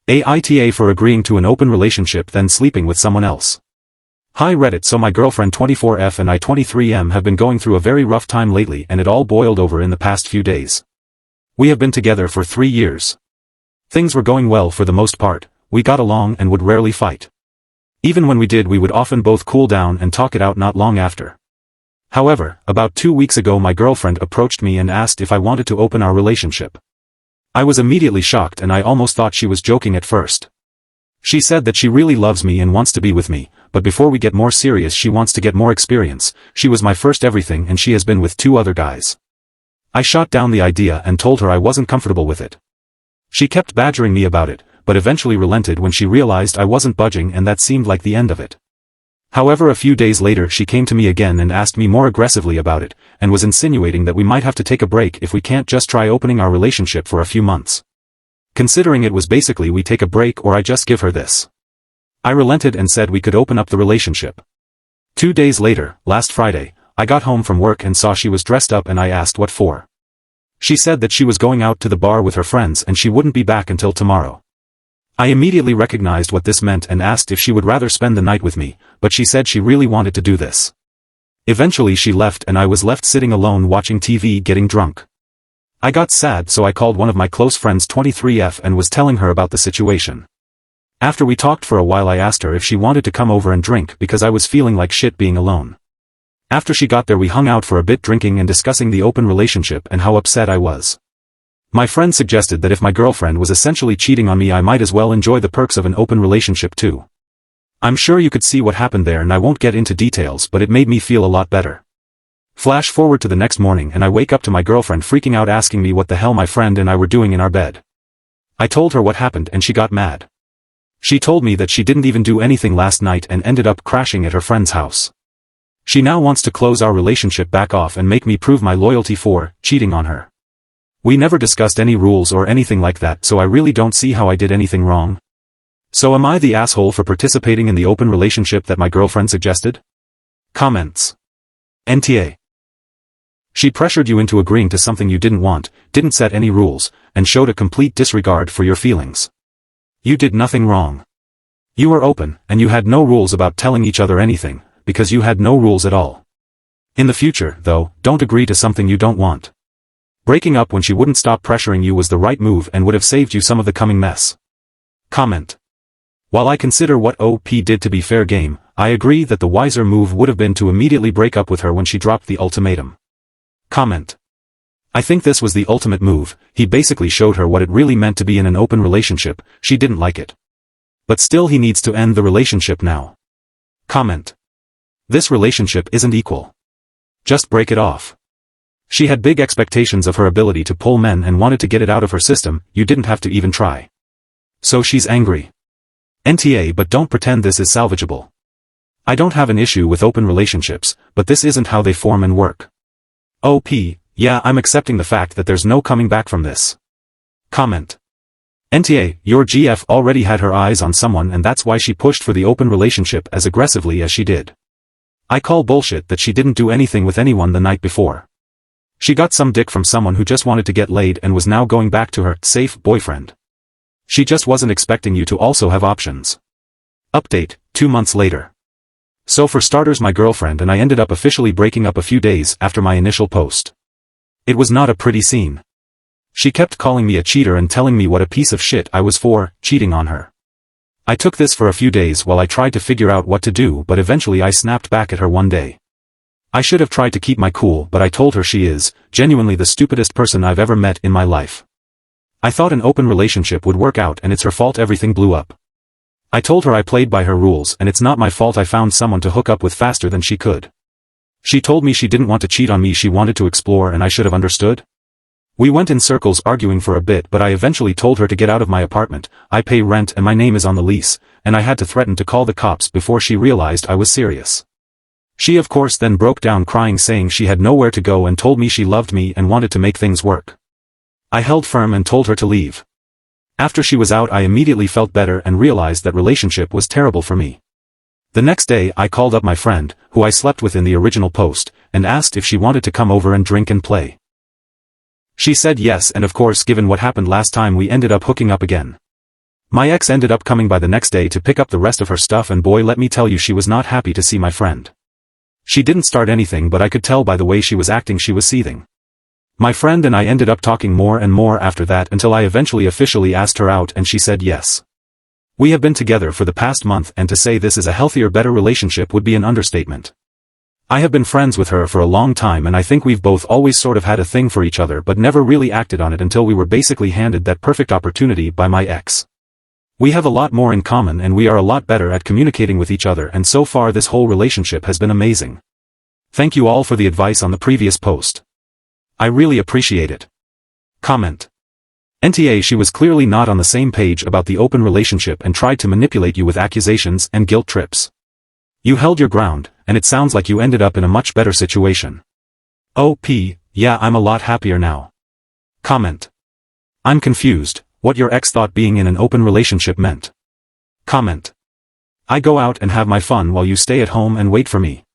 AITA for agreeing to an open relationship then sleeping with someone else. Hi Reddit. So my girlfriend 24F and I 23M have been going through a very rough time lately, and it all boiled over in the past few days. We have been together for 3 years. Things were going well for the most part, we got along and would rarely fight. Even when we did, we would often both cool down and talk it out not long after. However, about 2 weeks ago my girlfriend approached me and asked if I wanted to open our relationship. I was immediately shocked and I almost thought she was joking at first. She said that she really loves me and wants to be with me, but before we get more serious she wants to get more experience. She was my first everything and she has been with 2 other guys. I shot down the idea and told her I wasn't comfortable with it. She kept badgering me about it, but eventually relented when she realized I wasn't budging, and that seemed like the end of it. However, a few days later she came to me again and asked me more aggressively about it, and was insinuating that we might have to take a break if we can't just try opening our relationship for a few months. Considering it was basically we take a break or I just give her this. I relented and said we could open up the relationship. 2 days later, last Friday, I got home from work and saw she was dressed up and I asked what for. She said that she was going out to the bar with her friends and she wouldn't be back until tomorrow. I immediately recognized what this meant and asked if she would rather spend the night with me, but she said she really wanted to do this. Eventually she left and I was left sitting alone watching TV getting drunk. I got sad, so I called one of my close friends 23F and was telling her about the situation. After we talked for a while I asked her if she wanted to come over and drink because I was feeling like shit being alone. After she got there we hung out for a bit drinking and discussing the open relationship and how upset I was. My friend suggested that if my girlfriend was essentially cheating on me I might as well enjoy the perks of an open relationship too. I'm sure you could see what happened there and I won't get into details, but it made me feel a lot better. Flash forward to the next morning and I wake up to my girlfriend freaking out asking me what the hell my friend and I were doing in our bed. I told her what happened and she got mad. She told me that she didn't even do anything last night and ended up crashing at her friend's house. She now wants to close our relationship back off and make me prove my loyalty for cheating on her. We never discussed any rules or anything like that, so I really don't see how I did anything wrong. So am I the asshole for participating in the open relationship that my girlfriend suggested? Comments. NTA. She pressured you into agreeing to something you didn't want, didn't set any rules, and showed a complete disregard for your feelings. You did nothing wrong. You were open, and you had no rules about telling each other anything, because you had no rules at all. In the future, though, don't agree to something you don't want. Breaking up when she wouldn't stop pressuring you was the right move and would have saved you some of the coming mess. Comment. While I consider what OP did to be fair game, I agree that the wiser move would have been to immediately break up with her when she dropped the ultimatum. Comment. I think this was the ultimate move. He basically showed her what it really meant to be in an open relationship. She didn't like it. But still he needs to end the relationship now. Comment. This relationship isn't equal. Just break it off. She had big expectations of her ability to pull men and wanted to get it out of her system. You didn't have to even try. So she's angry. NTA, but don't pretend this is salvageable. I don't have an issue with open relationships, but this isn't how they form and work. OP, yeah, I'm accepting the fact that there's no coming back from this. Comment. NTA, your GF already had her eyes on someone and that's why she pushed for the open relationship as aggressively as she did. I call bullshit that she didn't do anything with anyone the night before. She got some dick from someone who just wanted to get laid and was now going back to her safe boyfriend. She just wasn't expecting you to also have options. Update, 2 months later. So for starters, my girlfriend and I ended up officially breaking up a few days after my initial post. It was not a pretty scene. She kept calling me a cheater and telling me what a piece of shit I was for cheating on her. I took this for a few days while I tried to figure out what to do, but eventually I snapped back at her one day. I should have tried to keep my cool, but I told her she is genuinely the stupidest person I've ever met in my life. I thought an open relationship would work out and it's her fault everything blew up. I told her I played by her rules and it's not my fault I found someone to hook up with faster than she could. She told me she didn't want to cheat on me, she wanted to explore, and I should have understood. We went in circles arguing for a bit, but I eventually told her to get out of my apartment. I pay rent and my name is on the lease, and I had to threaten to call the cops before she realized I was serious. She of course then broke down crying, saying she had nowhere to go and told me she loved me and wanted to make things work. I held firm and told her to leave. After she was out I immediately felt better and realized that relationship was terrible for me. The next day I called up my friend, who I slept with in the original post, and asked if she wanted to come over and drink and play. She said yes, and of course given what happened last time we ended up hooking up again. My ex ended up coming by the next day to pick up the rest of her stuff, and boy, let me tell you, she was not happy to see my friend. She didn't start anything, but I could tell by the way she was acting she was seething. My friend and I ended up talking more and more after that until I eventually officially asked her out and she said yes. We have been together for the past month, and to say this is a healthier, better relationship would be an understatement. I have been friends with her for a long time, and I think we've both always sort of had a thing for each other but never really acted on it until we were basically handed that perfect opportunity by my ex. We have a lot more in common and we are a lot better at communicating with each other, and so far this whole relationship has been amazing. Thank you all for the advice on the previous post. I really appreciate it. Comment. NTA, she was clearly not on the same page about the open relationship and tried to manipulate you with accusations and guilt trips. You held your ground, and it sounds like you ended up in a much better situation. OP, yeah, I'm a lot happier now. Comment. I'm confused. What your ex thought being in an open relationship meant. Comment. I go out and have my fun while you stay at home and wait for me.